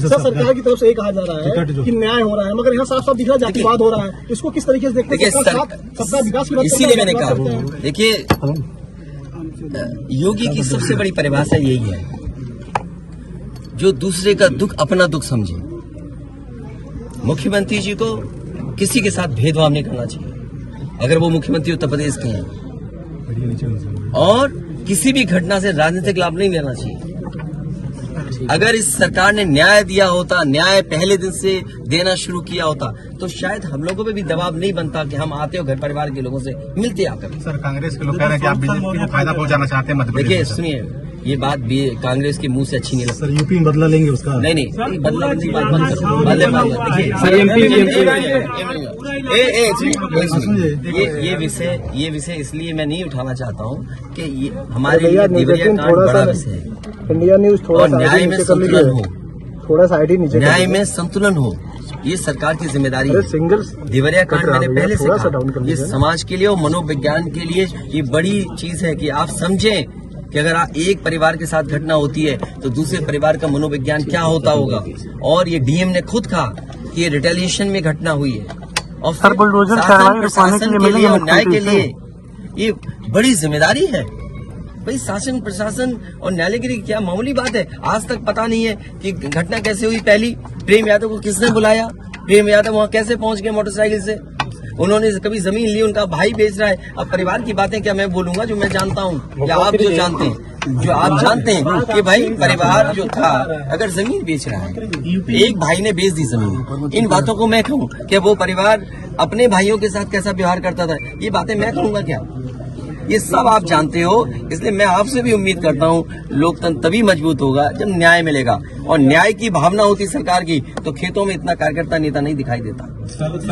Sir सरकार की तरफ से ये कहा जा रहा है कि न्याय हो रहा है, मगर यहाँ साफ साफ दिख रहा है जातिवाद हो रहा है। इसको किस तरीके से देखते हैं? सबका विकास की बात, इसीलिए मैंने कहा, देखिए योगी की सबसे बड़ी परिभाषा यही है, जो दूसरे का दुख अपना दुख समझे। मुख्यमंत्री जी को किसी के साथ भेदभाव नहीं करना चाहिए अगर वो मुख्यमंत्री उत्तर प्रदेश के हैं, और किसी भी घटना से राजनीतिक लाभ नहीं लेना चाहिए। अगर इस सरकार ने न्याय दिया होता, न्याय पहले दिन से देना शुरू किया होता, तो शायद हम लोगों पे भी दबाव नहीं बनता कि हम आते हो घर परिवार के लोगों से मिलते आकर। सर कांग्रेस के लोग कह रहे हैं कि आप बीजेपी को फायदा पहुंचाना चाहते हैं मध्य प्रदेश। देखिए सुनिए, ये बात भी कांग्रेस के मुंह से अच्छी नहीं लगती। सर यूपी में बदला लेंगे उसका? नहीं बदला की बात मत करो। ये विषय इसलिए मैं नहीं उठाना चाहता हूँ कि ये हमारे लिए देवरिया कांड बड़ा विषय है। इंडिया न्यूज थोड़ा न्याय में संतुलन हो, थोड़ा साइड ही नीचे, न्याय में संतुलन हो, ये सरकार की जिम्मेदारी है। सिंगल देवरिया कांड मैंने पहले से कहा, ये समाज के लिए और मनोविज्ञान के लिए ये बड़ी चीज है कि आप समझें कि अगर एक परिवार के साथ घटना होती है तो दूसरे परिवार का मनोविज्ञान क्या होता होगा। और ये डीएम ने खुद कहा कि ये रिटेलिएशन में घटना हुई है, और शासन प्रशासन के लिए और न्याय के लिए ये बड़ी जिम्मेदारी है। भाई शासन प्रशासन और न्यायालय के लिए क्या मामूली बात है। आज तक पता नहीं है कि घटना कैसे हुई। पहली, प्रेम यादव को किसने बुलाया, प्रेम यादव वहाँ कैसे पहुंच गए मोटरसाइकिल से, उन्होंने कभी जमीन ली, उनका भाई बेच रहा है। अब परिवार की बातें क्या मैं बोलूंगा जो मैं जानता हूँ, या आप जो जानते हैं, जो आप जानते हैं कि भाई परिवार जो था अगर जमीन बेच रहा है, एक भाई ने बेच दी जमीन, इन बातों को मैं कहूँ कि वो परिवार अपने भाइयों के साथ कैसा व्यवहार करता था, ये बातें मैं कहूँगा क्या? ये सब आप जानते हो। इसलिए मैं आपसे भी उम्मीद करता हूँ लोकतंत्र तभी मजबूत होगा जब न्याय मिलेगा, और न्याय की भावना होती सरकार की, तो खेतों में इतना कार्यकर्ता नेता नहीं दिखाई देता,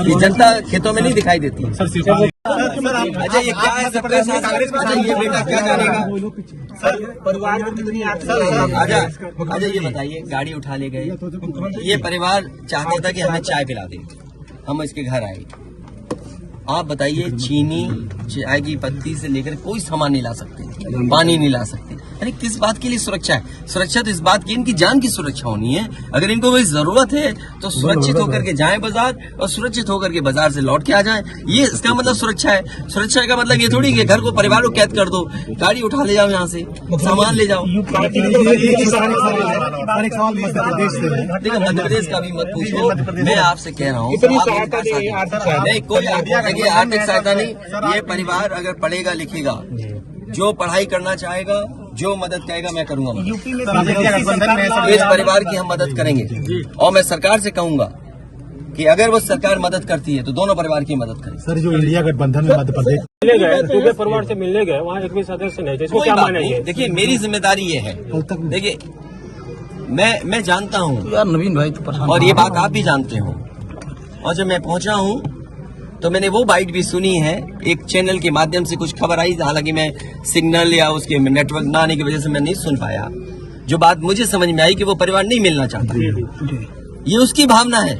ये जनता खेतों में नहीं दिखाई देती। अच्छा ये क्या है सबका साथ? अच्छा ये बेटा क्या जानेगा? अच्छा ये बताइए, गाड़ी उठा ले गए, ये परिवार चाहता था कि हमें चाय पिला दे, हम इसके घर आए। आप बताइए, चीनी चाय की पत्ती से लेकर कोई सामान नहीं ला सकते, पानी नहीं ला सकते। अरे किस बात के लिए सुरक्षा है? सुरक्षा तो इस बात की इनकी जान की सुरक्षा होनी है। अगर इनको कोई जरूरत है तो सुरक्षित होकर के जाएं बाजार, और सुरक्षित होकर के बाजार से लौट के आ जाएं। ये इसका मतलब सुरक्षा है। सुरक्षा का मतलब ये थोड़ी कि घर को परिवार को कैद कर दो, गाड़ी उठा ले जाओ, यहाँ से सामान ले जाओ। देखो मध्य प्रदेश का भी मत पूछो, मैं आपसे कह रहा हूँ नहीं कोई आर्थिक सहायता नहीं। ये परिवार अगर पढ़ेगा लिखेगा, जो पढ़ाई करना चाहेगा, जो मदद कहेगा मैं करूंगा मदद। इस परिवार की हम मदद करेंगे, और मैं सरकार से कहूंगा कि अगर वो सरकार मदद करती है तो दोनों परिवार की मदद करें। सर जो इंडिया गठबंधन में मध्य प्रदेश मिले गए, सूबे परिवार से मिलने गए, वहाँ एक भी सदस्य नहीं थे, इसको क्या मानेंगे? देखिए मेरी जिम्मेदारी ये है, देखिए मैं जानता हूँ यार नवीन भाई तो, और ये बात आप भी जानते हो, और जब मैं पहुंचा हूँ तो मैंने वो बाइट भी सुनी है, एक चैनल के माध्यम से कुछ खबर आई, हालांकि मैं सिग्नल या उसके नेटवर्क ना आने की वजह से मैं नहीं सुन पाया। जो बात मुझे समझ में आई कि वो परिवार नहीं मिलना चाहता, ये उसकी भावना है,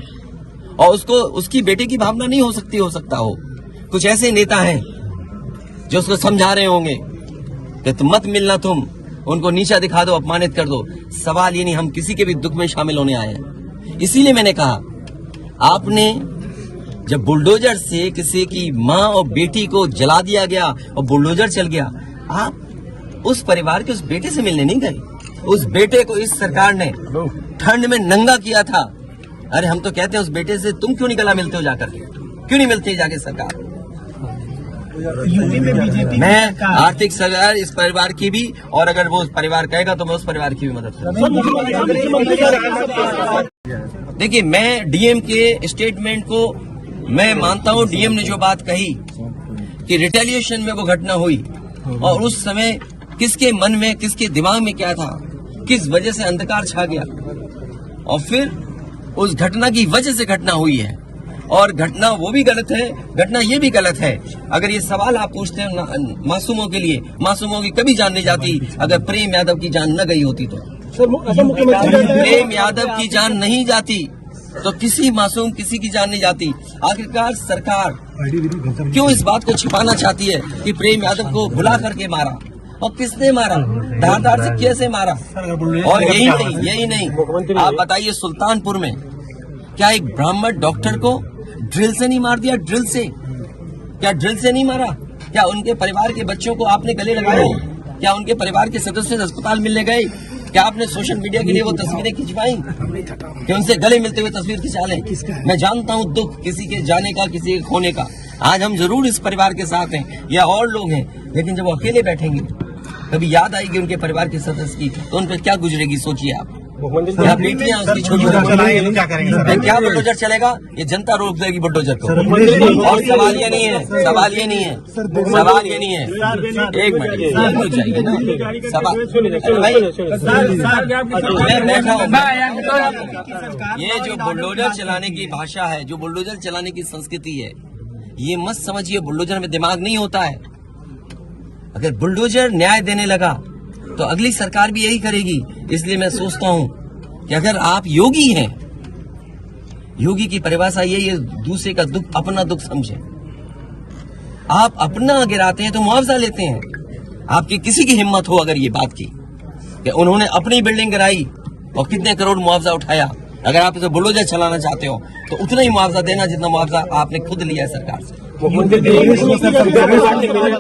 और उसको उसकी बेटे की भावना नहीं हो सकता हो। कुछ ऐसे नेता हैं जो उसको समझा रहे होंगे कि तुम मत मिलना, तुम उनको नीचा दिखा दो, अपमानित कर दो। सवाल ये नहीं, हम किसी के भी दुख में शामिल होने आए हैं। इसीलिए मैंने कहा, आपने जब बुलडोजर से किसी की माँ और बेटी को जला दिया गया और बुलडोजर चल गया, आप उस परिवार के उस बेटे से मिलने नहीं गए। उस बेटे को इस सरकार ने ठंड में नंगा किया था। अरे हम तो कहते हैं उस बेटे से तुम क्यों नहीं गला मिलते हो जाकर के, क्यों नहीं मिलते जाके सरकार? यूपी में बीजेपी मैं आर्थिक सहायता इस परिवार की भी, और अगर वो परिवार कहेगा तो मैं उस परिवार की भी मदद करूंगा। देखिए मैं डीएम के स्टेटमेंट को मैं मानता हूं। डीएम ने जो बात कही कि रिटेलिएशन में वो घटना हुई, और उस समय किसके मन में, किसके दिमाग में क्या था, किस वजह से अंधकार छा गया, और फिर उस घटना की वजह से घटना हुई है। और घटना वो भी गलत है, घटना ये भी गलत है। अगर ये सवाल आप पूछते हैं मासूमों के लिए, मासूमों की कभी जान नहीं जाती। अगर प्रेम यादव की जान न गई होती तो प्रेम यादव की जान नहीं जाती तो किसी मासूम किसी की जान नहीं जाती। आखिरकार सरकार क्यों इस बात को छिपाना चाहती है कि प्रेम यादव को भुला करके मारा? और किसने मारा, धारदार से कैसे मारा। और यही नहीं आप बताइए सुल्तानपुर में क्या एक ब्राह्मण डॉक्टर को ड्रिल से नहीं मार दिया? ड्रिल से, क्या ड्रिल से नहीं मारा? क्या उनके परिवार के बच्चों को आपने गले लगाए? क्या उनके परिवार के सदस्य अस्पताल मिलने गए? क्या आपने सोशल मीडिया के लिए वो तस्वीरें खिंचवाई कि उनसे गले मिलते हुए तस्वीर खिंचा लें? मैं जानता हूँ दुख किसी के जाने का, किसी के खोने का। आज हम जरूर इस परिवार के साथ हैं या और लोग हैं, लेकिन जब वो अकेले बैठेंगे कभी याद आएगी उनके परिवार के सदस्य की, तो उन पर क्या गुजरेगी सोचिए आप। क्या बेटियां उसकी छोटी क्या करेंगे? क्या बुलडोजर चलेगा? ये जनता रोक देगी बुलडोजर को। और सवाल ये नहीं है, सवाल ये नहीं है, सवाल ये नहीं है। एक मिनट हो जाइए ना, सवाल मैं बैठा हूँ। ये जो बुलडोजर चलाने की भाषा है, जो बुलडोजर चलाने की संस्कृति है, ये मत समझिए बुलडोजर में दिमाग नहीं होता है। अगर बुलडोजर न्याय देने लगा तो अगली सरकार भी यही करेगी। इसलिए मैं सोचता हूं कि अगर आप योगी हैं, योगी की परिभाषा यही है, दूसरे का दुख अपना दुख समझे। आप अपना गिराते हैं तो मुआवजा लेते हैं। आपकी किसी की हिम्मत हो अगर ये बात की कि उन्होंने अपनी बिल्डिंग गिराई और कितने करोड़ मुआवजा उठाया, अगर आप इसे बुलडोजर चलाना चाहते हो तो उतना ही मुआवजा देना जितना मुआवजा आपने खुद लिया है सरकार से।